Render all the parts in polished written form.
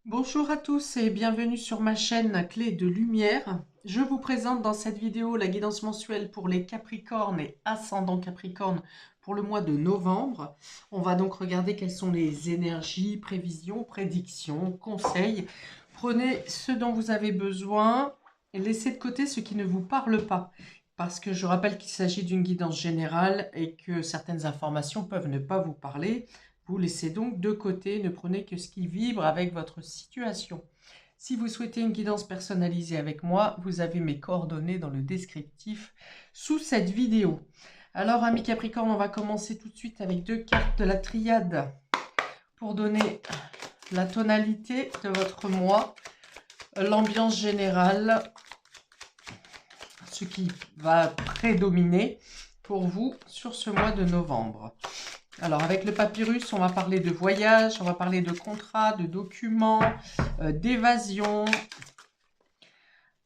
Bonjour à tous et bienvenue sur ma chaîne Clé de Lumière. Je vous présente dans cette vidéo la guidance mensuelle pour les Capricornes et ascendant Capricorne pour le mois de novembre. On va donc regarder quelles sont les énergies, prévisions, prédictions, conseils. Prenez ce dont vous avez besoin et laissez de côté ce qui ne vous parle pas. Parce que je rappelle qu'il s'agit d'une guidance générale et que certaines informations peuvent ne pas vous parler. Vous laissez donc de côté, ne prenez que ce qui vibre avec votre situation. Si vous souhaitez une guidance personnalisée avec moi, vous avez mes coordonnées dans le descriptif sous cette vidéo. Alors, amis Capricorne, on va commencer tout de suite avec deux cartes de la triade pour donner la tonalité de votre mois, l'ambiance générale, ce qui va prédominer pour vous sur ce mois de novembre. Alors, avec le papyrus, on va parler de voyage, on va parler de contrats, de documents, d'évasion.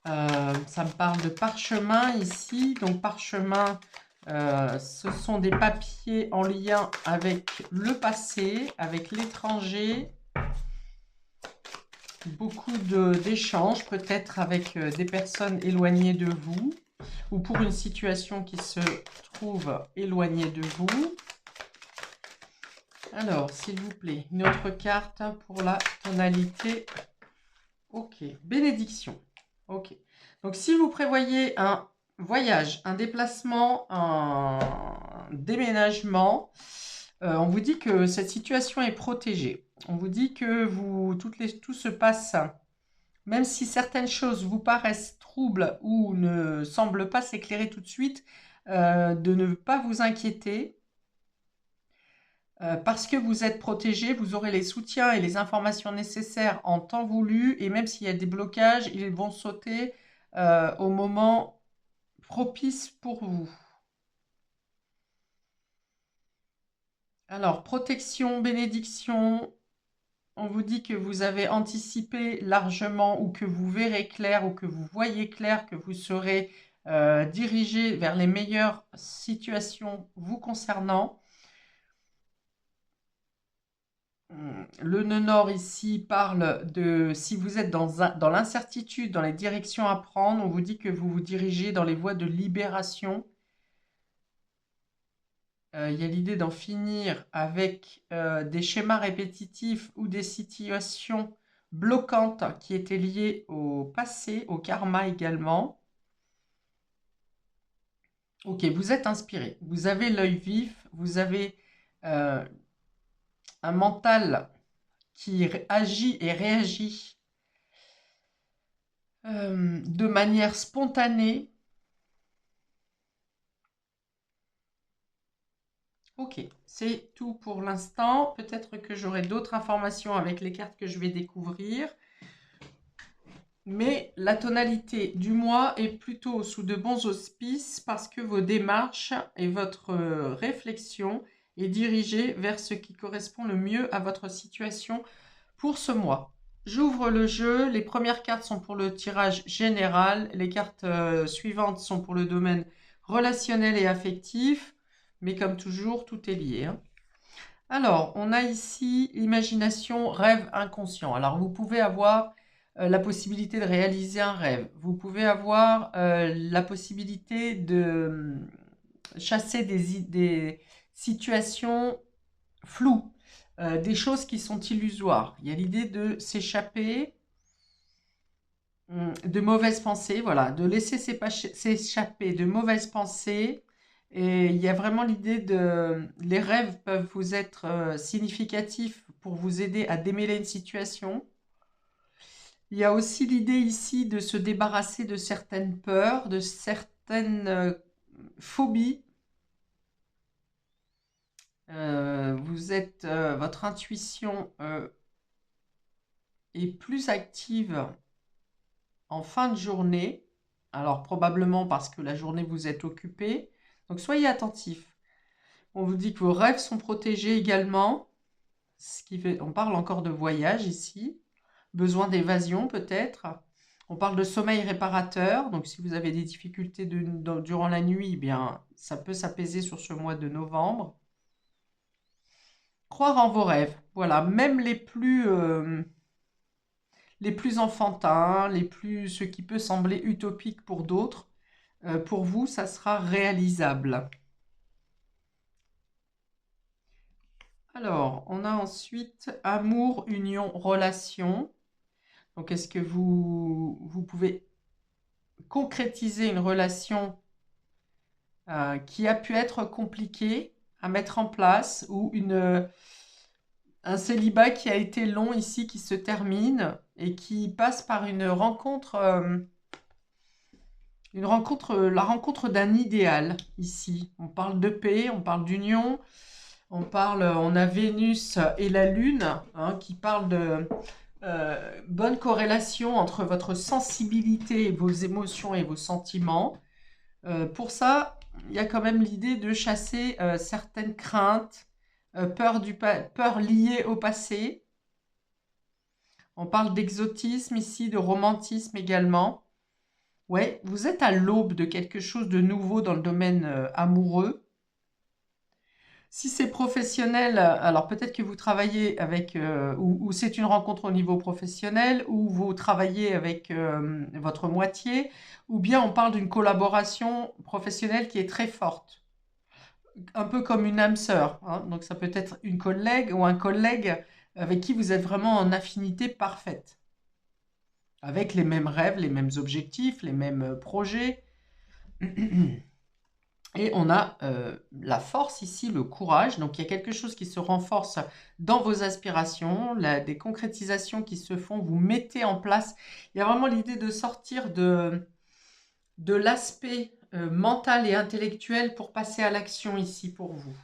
Ça me parle de parchemin ici. Donc, parchemin, ce sont des papiers en lien avec le passé, avec l'étranger. Beaucoup d'échanges, peut-être avec des personnes éloignées de vous, ou pour une situation qui se trouve éloignée de vous. Alors, s'il vous plaît, une autre carte pour la tonalité. Ok, bénédiction. Ok. Donc, si vous prévoyez un voyage, un déplacement, un déménagement, on vous dit que cette situation est protégée. On vous dit que tout se passe, même si certaines choses vous paraissent troubles ou ne semblent pas s'éclairer tout de suite, de ne pas vous inquiéter. Parce que vous êtes protégé, vous aurez les soutiens et les informations nécessaires en temps voulu. Et même s'il y a des blocages, ils vont sauter au moment propice pour vous. Alors, protection, bénédiction. On vous dit que vous avez anticipé largement ou que vous verrez clair ou que vous voyez clair, que vous serez dirigé vers les meilleures situations vous concernant. Le nœud nord ici parle de si vous êtes dans l'incertitude, dans les directions à prendre, on vous dit que vous vous dirigez dans les voies de libération. Il y a l'idée d'en finir avec des schémas répétitifs ou des situations bloquantes qui étaient liées au passé, au karma également. Ok, vous êtes inspiré, vous avez l'œil vif, vous avez euh, un mental qui agit et réagit de manière spontanée. Ok, c'est tout pour l'instant. Peut-être que j'aurai d'autres informations avec les cartes que je vais découvrir. Mais la tonalité du mois est plutôt sous de bons auspices parce que vos démarches et votre réflexion est dirigée vers ce qui correspond le mieux à votre situation pour ce mois. J'ouvre le jeu. Les premières cartes sont pour le tirage général. Les cartes suivantes sont pour le domaine relationnel et affectif. Mais comme toujours, tout est lié, hein. Alors, on a ici imagination, rêve inconscient. Alors, vous pouvez avoir la possibilité de réaliser un rêve. Vous pouvez avoir la possibilité de chasser des situations floues, des choses qui sont illusoires. Il y a l'idée de s'échapper de mauvaises pensées, voilà, de laisser s'échapper de mauvaises pensées. Et il y a vraiment l'idée de... Les rêves peuvent vous être significatifs pour vous aider à démêler une situation. Il y a aussi l'idée ici de se débarrasser de certaines peurs, de certaines phobies. Votre intuition est plus active en fin de journée. Alors probablement parce que la journée vous êtes occupé. Donc soyez attentifs. On vous dit que vos rêves sont protégés également. On parle encore de voyage ici. Besoin d'évasion peut-être. On parle de sommeil réparateur. Donc si vous avez des difficultés durant la nuit, eh bien ça peut s'apaiser sur ce mois de novembre. Croire en vos rêves. Voilà, même les plus les plus enfantins, ce qui peut sembler utopique pour d'autres. Pour vous, ça sera réalisable. Alors, on a ensuite amour, union, relation. Donc, est-ce que vous pouvez concrétiser une relation qui a pu être compliquée à mettre en place ou un célibat qui a été long ici, qui se termine et qui passe par la rencontre d'un idéal ici. On parle de paix, on parle d'union, on a Vénus et la Lune qui parlent de bonne corrélation entre votre sensibilité, vos émotions et vos sentiments. Pour ça, il y a quand même l'idée de chasser certaines craintes, peur liées au passé. On parle d'exotisme ici, de romantisme également. Ouais, vous êtes à l'aube de quelque chose de nouveau dans le domaine amoureux. Si c'est professionnel, alors peut-être que vous travaillez avec, ou c'est une rencontre au niveau professionnel, ou vous travaillez avec votre moitié, ou bien on parle d'une collaboration professionnelle qui est très forte, un peu comme une âme sœur, hein. Donc ça peut être une collègue ou un collègue avec qui vous êtes vraiment en affinité parfaite, avec les mêmes rêves, les mêmes objectifs, les mêmes projets. Et on a la force ici, le courage. Donc il y a quelque chose qui se renforce dans vos aspirations, des concrétisations qui se font, vous mettez en place. Il y a vraiment l'idée de sortir de l'aspect mental et intellectuel pour passer à l'action ici pour vous.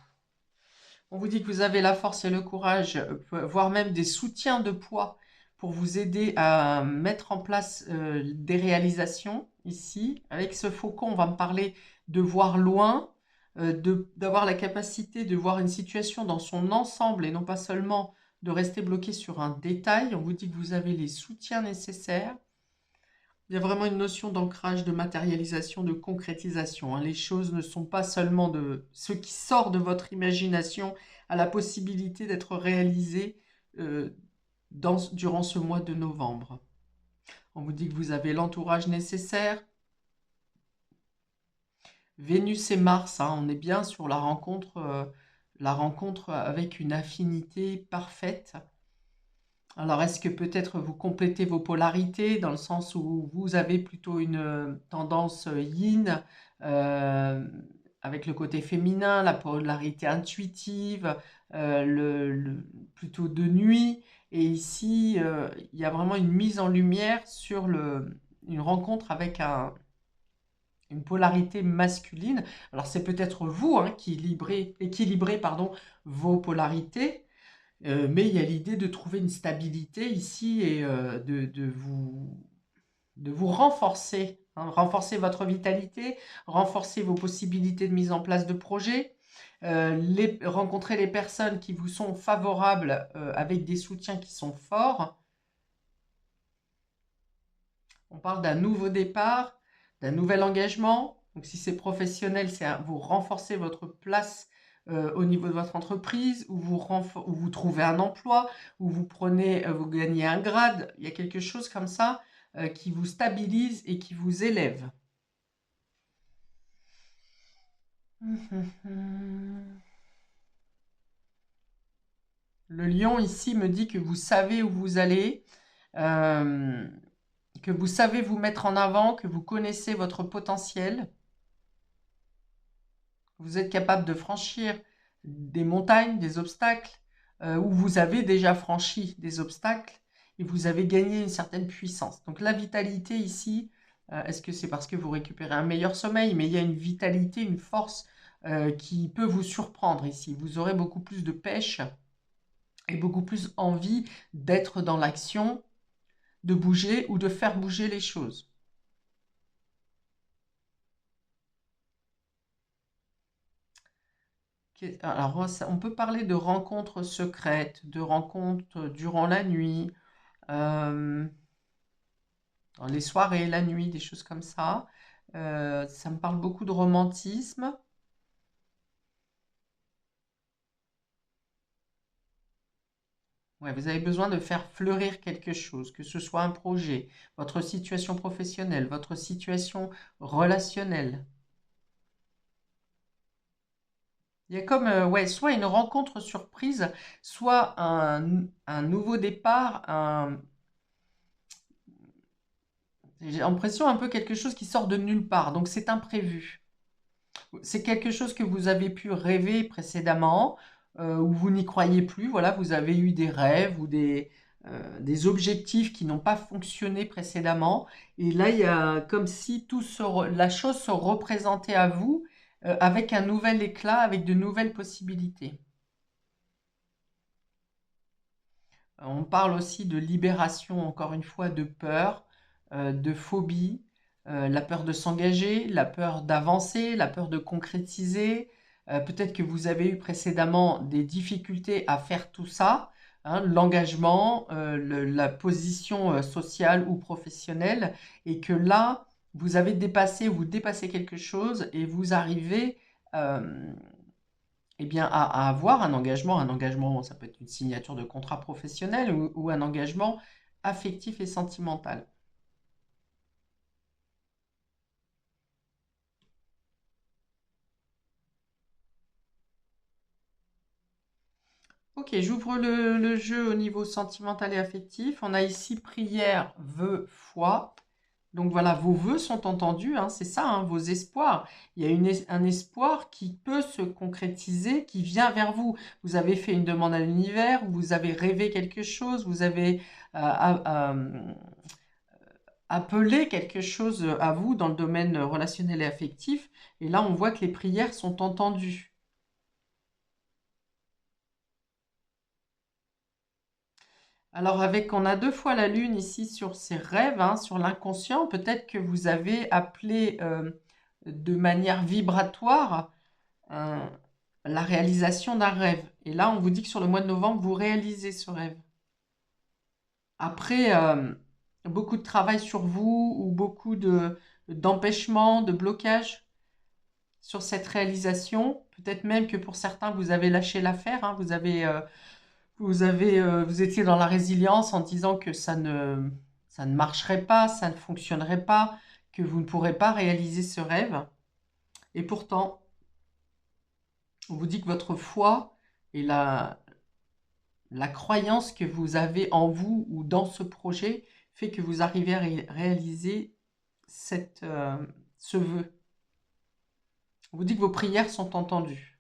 On vous dit que vous avez la force et le courage, voire même des soutiens de poids pour vous aider à mettre en place des réalisations ici. Avec ce faucon, on va me parler de voir loin, d'avoir la capacité de voir une situation dans son ensemble et non pas seulement de rester bloqué sur un détail. On vous dit que vous avez les soutiens nécessaires. Il y a vraiment une notion d'ancrage, de matérialisation, de concrétisation, hein. Les choses ne sont pas seulement de ce qui sort de votre imagination à la possibilité d'être réalisé euh, durant ce mois de novembre. On vous dit que vous avez l'entourage nécessaire. Vénus et Mars, hein, on est bien sur la rencontre avec une affinité parfaite. Alors, est-ce que peut-être vous complétez vos polarités dans le sens où vous avez plutôt une tendance yin euh, avec le côté féminin, la polarité intuitive, plutôt de nuit. Et ici, il y a vraiment une mise en lumière sur une rencontre avec une polarité masculine. Alors, c'est peut-être vous qui équilibrez pardon, vos polarités. Mais il y a l'idée de trouver une stabilité ici et de vous renforcer, hein, renforcer votre vitalité, renforcer vos possibilités de mise en place de projets, rencontrer les personnes qui vous sont favorables avec des soutiens qui sont forts. On parle d'un nouveau départ, d'un nouvel engagement. Donc si c'est professionnel, c'est vous renforcer votre place au niveau de votre entreprise, où vous trouvez un emploi, où vous gagnez un grade. Il y a quelque chose comme ça qui vous stabilise et qui vous élève. Le lion ici me dit que vous savez où vous allez, euh, que vous savez vous mettre en avant, que vous connaissez votre potentiel. Vous êtes capable de franchir des montagnes, des obstacles, ou vous avez déjà franchi des obstacles et vous avez gagné une certaine puissance. Donc la vitalité ici, est-ce que c'est parce que vous récupérez un meilleur sommeil? Mais il y a une vitalité, une force qui peut vous surprendre ici. Vous aurez beaucoup plus de pêche et beaucoup plus envie d'être dans l'action, de bouger ou de faire bouger les choses. Alors, on peut parler de rencontres secrètes, de rencontres durant la nuit, euh, dans les soirées, la nuit, des choses comme ça. Ça me parle beaucoup de romantisme. Ouais, vous avez besoin de faire fleurir quelque chose, que ce soit un projet, votre situation professionnelle, votre situation relationnelle. Il y a comme, ouais, soit une rencontre surprise, soit un nouveau départ, j'ai l'impression un peu quelque chose qui sort de nulle part, donc c'est imprévu. C'est quelque chose que vous avez pu rêver précédemment, où vous n'y croyez plus. Voilà, vous avez eu des rêves ou des objectifs qui n'ont pas fonctionné précédemment. Et là, il y a comme si la chose se représentait à vous, avec un nouvel éclat, avec de nouvelles possibilités. On parle aussi de libération, encore une fois, de peur, de phobie, la peur de s'engager, la peur d'avancer, la peur de concrétiser. Peut-être que vous avez eu précédemment des difficultés à faire tout ça, hein, l'engagement, la position sociale ou professionnelle, et que là, vous dépassez quelque chose et vous arrivez euh, eh bien, à avoir un engagement, ça peut être une signature de contrat professionnel ou un engagement affectif et sentimental. Ok, j'ouvre le jeu au niveau sentimental et affectif. On a ici prière, vœu, foi. Donc voilà, vos vœux sont entendus, hein, c'est ça, hein, vos espoirs. Il y a un espoir qui peut se concrétiser, qui vient vers vous. Vous avez fait une demande à l'univers, vous avez rêvé quelque chose, vous avez appelé quelque chose à vous dans le domaine relationnel et affectif. Et là, on voit que les prières sont entendues. Alors on a deux fois la lune ici sur ces rêves, hein, sur l'inconscient. Peut-être que vous avez appelé de manière vibratoire euh, la réalisation d'un rêve. Et là, on vous dit que sur le mois de novembre, vous réalisez ce rêve. Après, beaucoup de travail sur vous ou beaucoup d'empêchements, de blocages sur cette réalisation. Peut-être même que pour certains, vous avez lâché l'affaire, hein, vous étiez dans la résilience en disant que ça ne marcherait pas, ça ne fonctionnerait pas, que vous ne pourrez pas réaliser ce rêve. Et pourtant, on vous dit que votre foi et la croyance que vous avez en vous ou dans ce projet fait que vous arrivez à réaliser ce vœu. On vous dit que vos prières sont entendues.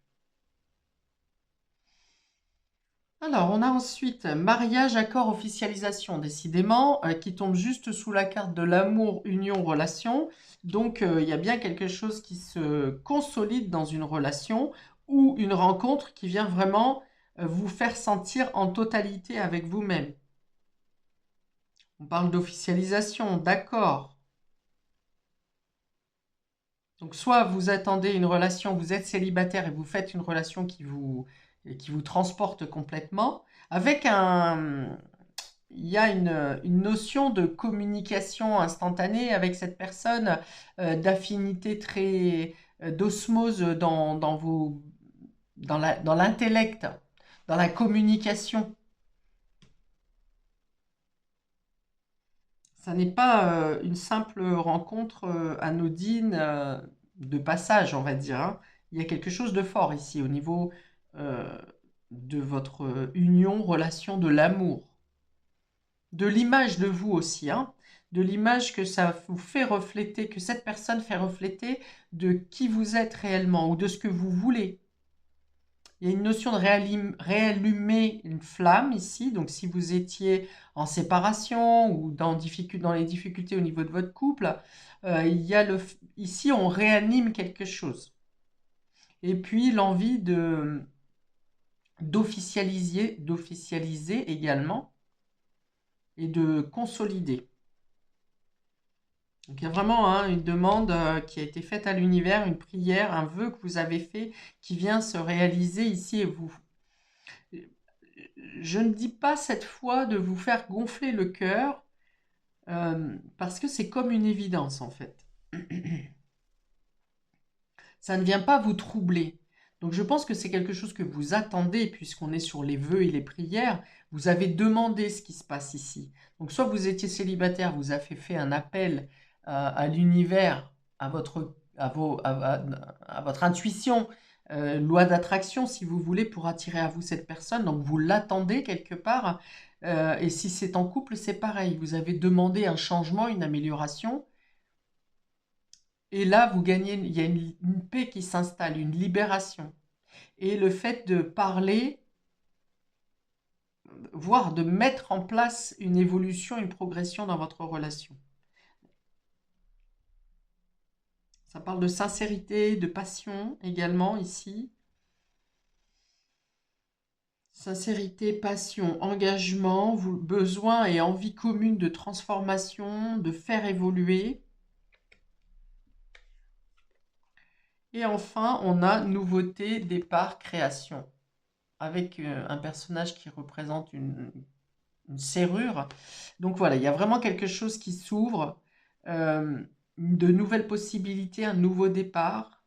Alors, on a ensuite mariage, accord, officialisation, décidément, qui tombe juste sous la carte de l'amour, union, relation. Donc, il y a bien quelque chose qui se consolide dans une relation ou une rencontre qui vient vraiment vous faire sentir en totalité avec vous-même. On parle d'officialisation, d'accord. Donc, soit vous attendez une relation, vous êtes célibataire et vous faites une relation qui vous transporte complètement, avec il y a une notion de communication instantanée avec cette personne, d'affinité d'osmose dans l'intellect, dans la communication. Ça n'est pas une simple rencontre anodine de passage, on va dire, hein. Il y a quelque chose de fort ici au niveau euh, de votre union, relation, de l'amour, de l'image de vous aussi, hein, de l'image que ça vous fait refléter, que cette personne fait refléter de qui vous êtes réellement ou de ce que vous voulez. Il y a une notion de réallumer une flamme ici. Donc, si vous étiez en séparation ou dans les difficultés au niveau de votre couple, il y a ici, on réanime quelque chose. Et puis, l'envie d'officialiser également et de consolider. Donc, il y a vraiment, hein, une demande qui a été faite à l'univers, une prière, un vœu que vous avez fait qui vient se réaliser ici et vous. Je ne dis pas cette fois de vous faire gonfler le cœur, parce que c'est comme une évidence en fait. Ça ne vient pas vous troubler. Donc je pense que c'est quelque chose que vous attendez, puisqu'on est sur les vœux et les prières. Vous avez demandé ce qui se passe ici. Donc soit vous étiez célibataire, vous avez fait un appel à l'univers, à votre intuition, loi d'attraction si vous voulez, pour attirer à vous cette personne. Donc vous l'attendez quelque part. Et si c'est en couple, c'est pareil. Vous avez demandé un changement, une amélioration. Et là, vous gagnez, il y a une paix qui s'installe, une libération. Et le fait de parler, voire de mettre en place une évolution, une progression dans votre relation. Ça parle de sincérité, de passion également ici. Sincérité, passion, engagement, besoin et envie commune de transformation, de faire évoluer. Et enfin, on a nouveauté, départ, création. Avec un personnage qui représente une serrure. Donc voilà, il y a vraiment quelque chose qui s'ouvre, de nouvelles possibilités, un nouveau départ.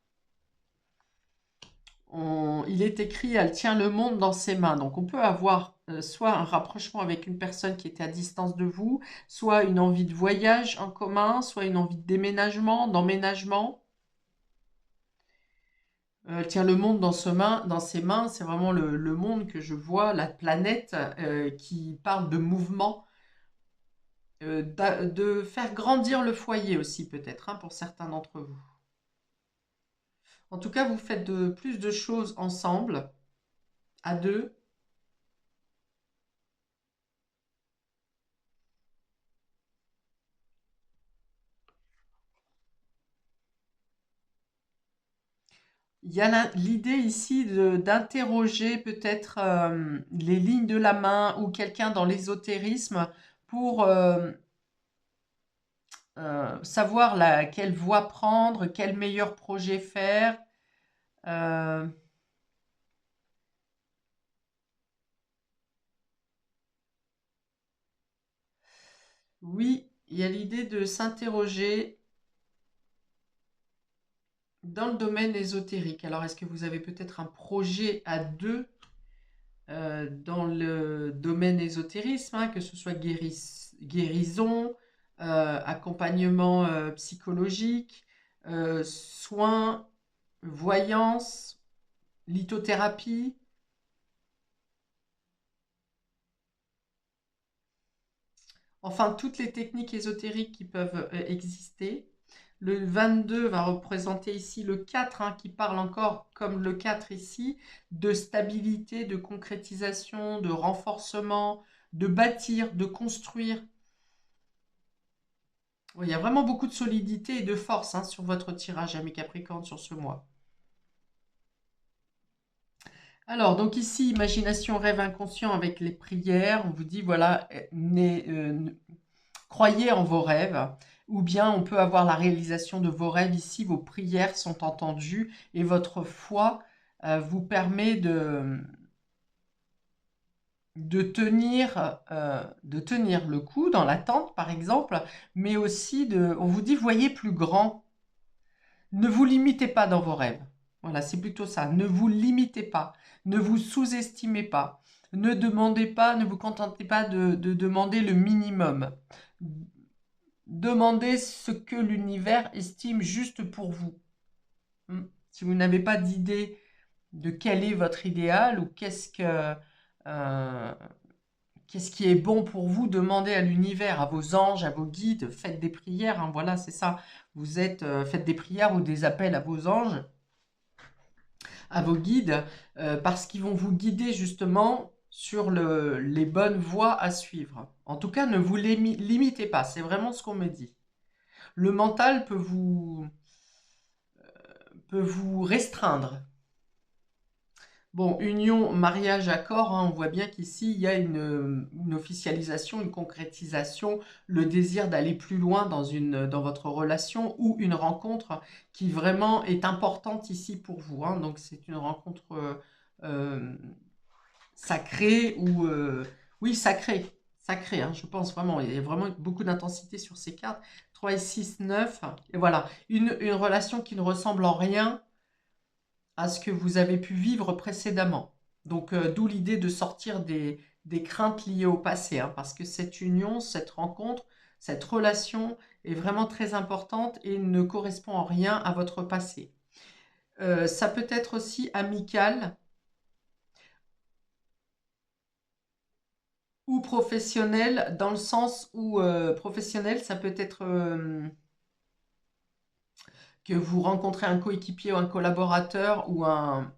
Il est écrit, elle tient le monde dans ses mains. Donc on peut avoir soit un rapprochement avec une personne qui était à distance de vous, soit une envie de voyage en commun, soit une envie de déménagement, d'emménagement. Elle tient le monde dans ses mains, c'est vraiment le monde que je vois, la planète qui parle de mouvement, de faire grandir le foyer aussi peut-être, hein, pour certains d'entre vous. En tout cas, vous faites plus de choses ensemble, à deux. Il y a l'idée ici d'interroger peut-être les lignes de la main ou quelqu'un dans l'ésotérisme pour savoir quelle voie prendre, quel meilleur projet faire. Euh, oui, il y a l'idée de s'interroger dans le domaine ésotérique. Alors, est-ce que vous avez peut-être un projet à deux dans le domaine ésotérisme, hein, que ce soit guérison, accompagnement psychologique, soins, voyance, lithothérapie, enfin toutes les techniques ésotériques qui peuvent exister. Le 22 va représenter ici le 4, hein, qui parle encore, comme le 4 ici, de stabilité, de concrétisation, de renforcement, de bâtir, de construire. Oui, il y a vraiment beaucoup de solidité et de force, hein, sur votre tirage, ami Capricorne, sur ce mois. Alors, donc ici, imagination, rêve inconscient avec les prières. On vous dit, voilà, croyez en vos rêves. Ou bien on peut avoir la réalisation de vos rêves ici. Vos prières sont entendues et votre foi vous permet de tenir le coup dans l'attente, par exemple. Mais aussi, on vous dit, voyez plus grand. Ne vous limitez pas dans vos rêves. Voilà, c'est plutôt ça. Ne vous limitez pas. Ne vous sous-estimez pas. Ne demandez pas, ne vous contentez pas de demander le minimum. Demandez ce que l'univers estime juste pour vous. Si vous n'avez pas d'idée de quel est votre idéal ou qu'est-ce qui est bon pour vous, demandez à l'univers, à vos anges, à vos guides, faites des prières, hein, voilà, c'est ça. Faites des prières ou des appels à vos anges, à vos guides, parce qu'ils vont vous guider justement sur les bonnes voies à suivre. En tout cas, ne vous limitez pas, c'est vraiment ce qu'on me dit. Le mental peut vous restreindre. Bon, union, mariage, accord, hein, on voit bien qu'ici, il y a une officialisation, une concrétisation, le désir d'aller plus loin dans votre relation ou une rencontre qui vraiment est importante ici pour vous, hein. Donc, c'est une rencontre euh, sacrée ou... oui, sacrée. Sacrée, hein, je pense vraiment. Il y a vraiment beaucoup d'intensité sur ces cartes. 3 et 6, 9. Et voilà. Une relation qui ne ressemble en rien à ce que vous avez pu vivre précédemment. Donc, d'où l'idée de sortir des craintes liées au passé, hein, parce que cette union, cette rencontre, cette relation est vraiment très importante et ne correspond en rien à votre passé. Ça peut être aussi amical ou professionnel, dans le sens où professionnel, ça peut être que vous rencontrez un coéquipier ou un collaborateur ou un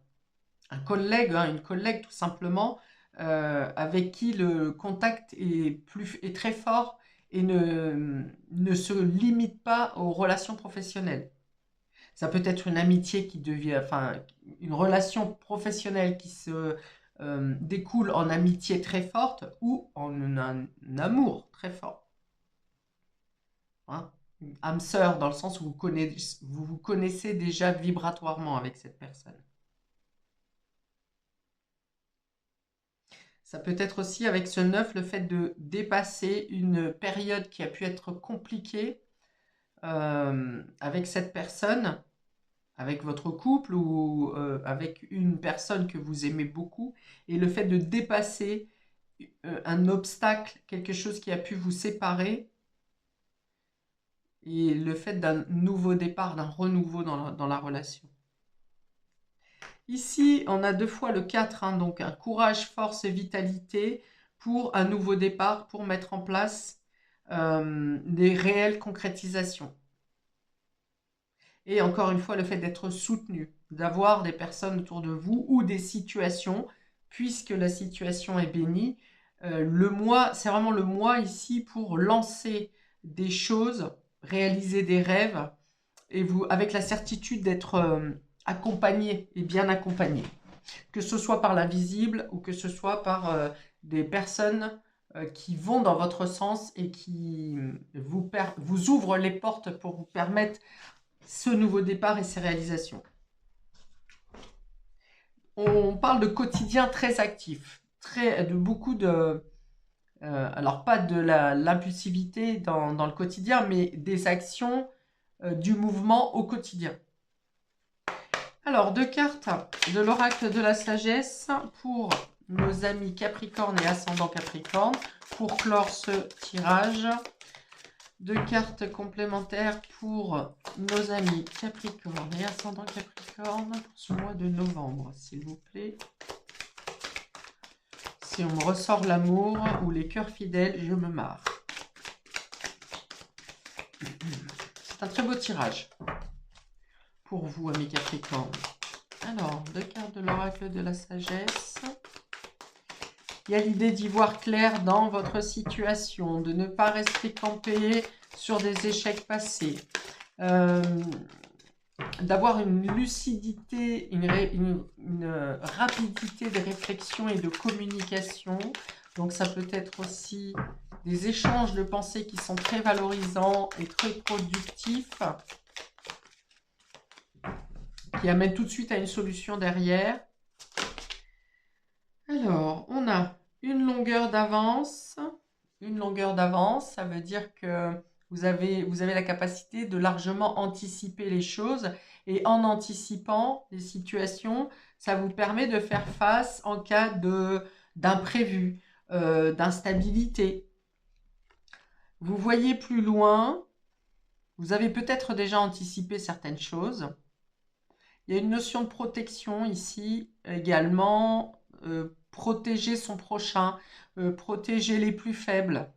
collègue, hein, une collègue tout simplement, avec qui le contact est très fort et ne se limite pas aux relations professionnelles. Ça peut être une amitié qui devient, enfin, une relation professionnelle qui se découle en amitié très forte ou en un amour très fort. Hein. Âme sœur, dans le sens où vous vous connaissez déjà vibratoirement avec cette personne. Ça peut être aussi avec ce 9 le fait de dépasser une période qui a pu être compliquée avec cette personne, avec votre couple ou avec une personne que vous aimez beaucoup, et le fait de dépasser un obstacle, quelque chose qui a pu vous séparer, et le fait d'un nouveau départ, d'un renouveau dans la relation. Ici, on a 2 fois le 4, hein, donc un courage, force et vitalité pour un nouveau départ, pour mettre en place des réelles concrétisations. Et encore une fois, le fait d'être soutenu, d'avoir des personnes autour de vous ou des situations, puisque la situation est bénie. Le mois, c'est vraiment le mois ici pour lancer des choses, réaliser des rêves, et vous, avec la certitude d'être accompagné et bien accompagné. Que ce soit par l'invisible ou que ce soit par des personnes qui vont dans votre sens et qui vous ouvrent les portes pour vous permettre ce nouveau départ et ces réalisations. On parle de quotidien très actif, de beaucoup de... alors pas de l'impulsivité dans le quotidien, mais des actions du mouvement au quotidien. Alors, 2 cartes de l'oracle de la sagesse pour nos amis Capricorne et ascendant Capricorne pour clore ce tirage. 2 cartes complémentaires pour nos amis Capricorne et ascendant Capricorne pour ce mois de novembre, s'il vous plaît. Si on me ressort l'amour ou les cœurs fidèles, je me marre. C'est un très beau tirage pour vous, amis Capricorne. Alors, 2 cartes de l'oracle de la sagesse. Il y a l'idée d'y voir clair dans votre situation, de ne pas rester campé sur des échecs passés, d'avoir une lucidité, une rapidité de réflexion et de communication. Donc ça peut être aussi des échanges de pensées qui sont très valorisants et très productifs, qui amènent tout de suite à une solution derrière. Alors, on a une longueur d'avance. Une longueur d'avance, ça veut dire que vous avez la capacité de largement anticiper les choses. Et en anticipant les situations, ça vous permet de faire face en cas d'imprévu, d'instabilité. Vous voyez plus loin. Vous avez peut-être déjà anticipé certaines choses. Il y a une notion de protection ici également. Protéger son prochain, protéger les plus faibles.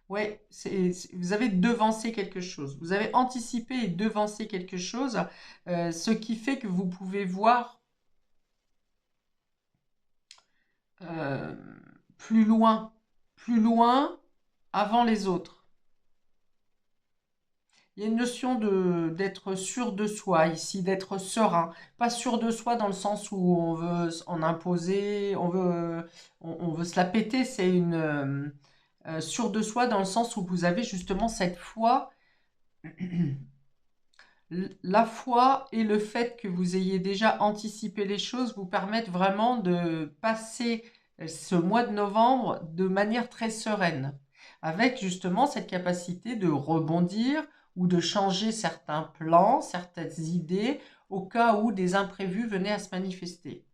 Ouais, vous avez devancé quelque chose. Vous avez anticipé et devancé quelque chose, ce qui fait que vous pouvez voir euh, plus loin avant les autres. Il y a une notion d'être sûr de soi ici, d'être serein. Pas sûr de soi dans le sens où on veut en imposer, on veut se la péter. C'est une sûr de soi dans le sens où vous avez justement cette foi. La foi et le fait que vous ayez déjà anticipé les choses vous permettent vraiment de passer ce mois de novembre de manière très sereine, avec justement cette capacité de rebondir ou de changer certains plans, certaines idées, au cas où des imprévus venaient à se manifester.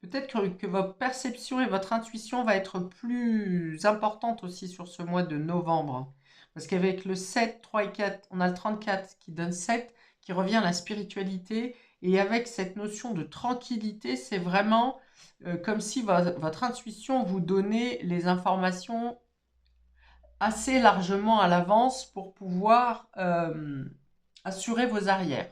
Peut-être que votre perception et votre intuition va être plus importante aussi sur ce mois de novembre. Parce qu'avec le 7, 3 et 4, on a le 34 qui donne 7, qui revient à la spiritualité. Et avec cette notion de tranquillité, c'est vraiment comme si votre intuition vous donnait les informations assez largement à l'avance pour pouvoir assurer vos arrières.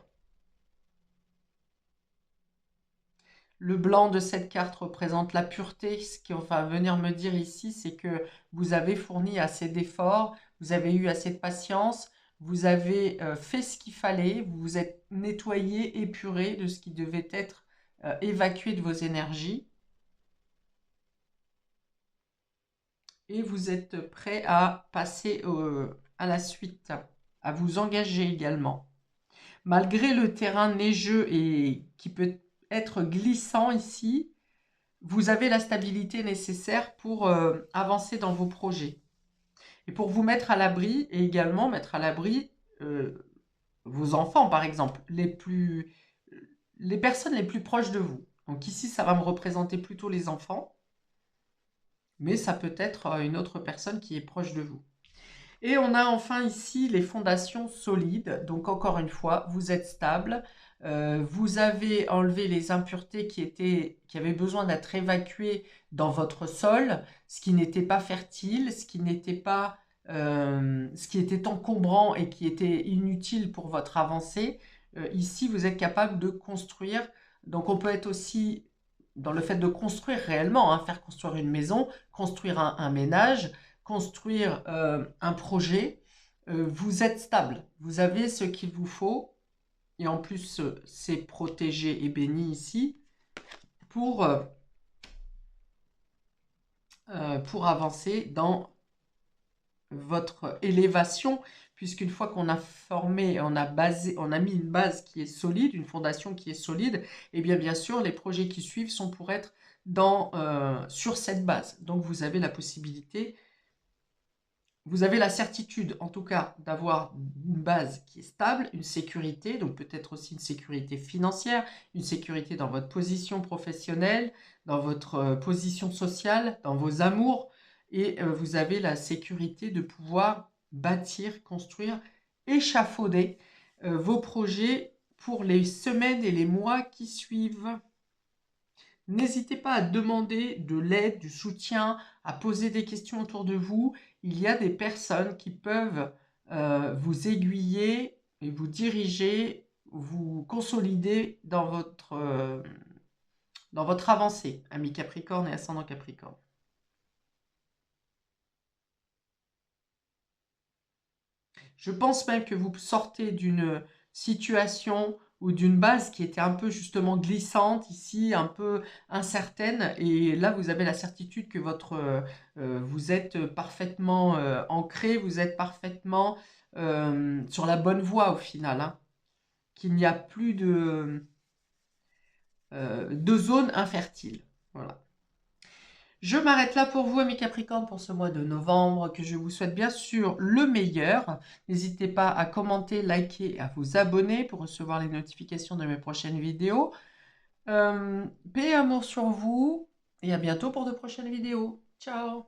Le blanc de cette carte représente la pureté. Ce qu'on va venir me dire ici, c'est que vous avez fourni assez d'efforts, vous avez eu assez de patience, vous avez fait ce qu'il fallait, vous vous êtes nettoyé, épuré de ce qui devait être évacué de vos énergies. Et vous êtes prêt à passer à la suite, à vous engager également. Malgré le terrain neigeux et qui peut être glissant ici, vous avez la stabilité nécessaire pour avancer dans vos projets. Et pour vous mettre à l'abri, et également mettre à l'abri vos enfants, par exemple, les personnes les plus proches de vous. Donc ici, ça va me représenter plutôt les enfants, mais ça peut être une autre personne qui est proche de vous. Et on a enfin ici les fondations solides. Donc encore une fois, vous êtes stable. Vous avez enlevé les impuretés qui avaient besoin d'être évacuées dans votre sol, ce qui n'était pas fertile, ce qui était encombrant et qui était inutile pour votre avancée. Ici, vous êtes capable de construire. Donc on peut être aussi dans le fait de construire réellement, hein, faire construire une maison, construire un ménage, construire un projet, vous êtes stable, vous avez ce qu'il vous faut, et en plus c'est protégé et béni ici pour avancer dans votre élévation, puisqu'une fois qu'on a formé, on a mis une base qui est solide, une fondation qui est solide, et bien sûr les projets qui suivent sont pour être sur cette base. Donc vous avez la possibilité, vous avez la certitude, en tout cas, d'avoir une base qui est stable, une sécurité, donc peut-être aussi une sécurité financière, une sécurité dans votre position professionnelle, dans votre position sociale, dans vos amours, et vous avez la sécurité de pouvoir bâtir, construire, échafauder vos projets pour les semaines et les mois qui suivent. N'hésitez pas à demander de l'aide, du soutien, à poser des questions autour de vous. Il y a des personnes qui peuvent vous aiguiller et vous diriger, vous consolider dans votre avancée, ami Capricorne et ascendant Capricorne. Je pense même que vous sortez d'une situation ou d'une base qui était un peu justement glissante ici, un peu incertaine, et là vous avez la certitude que vous êtes parfaitement ancré, vous êtes parfaitement sur la bonne voie au final, hein, qu'il n'y a plus de zone infertile. Voilà. Je m'arrête là pour vous, amis Capricorne, pour ce mois de novembre, que je vous souhaite bien sûr le meilleur. N'hésitez pas à commenter, liker et à vous abonner pour recevoir les notifications de mes prochaines vidéos. Paix et amour sur vous, et à bientôt pour de prochaines vidéos. Ciao!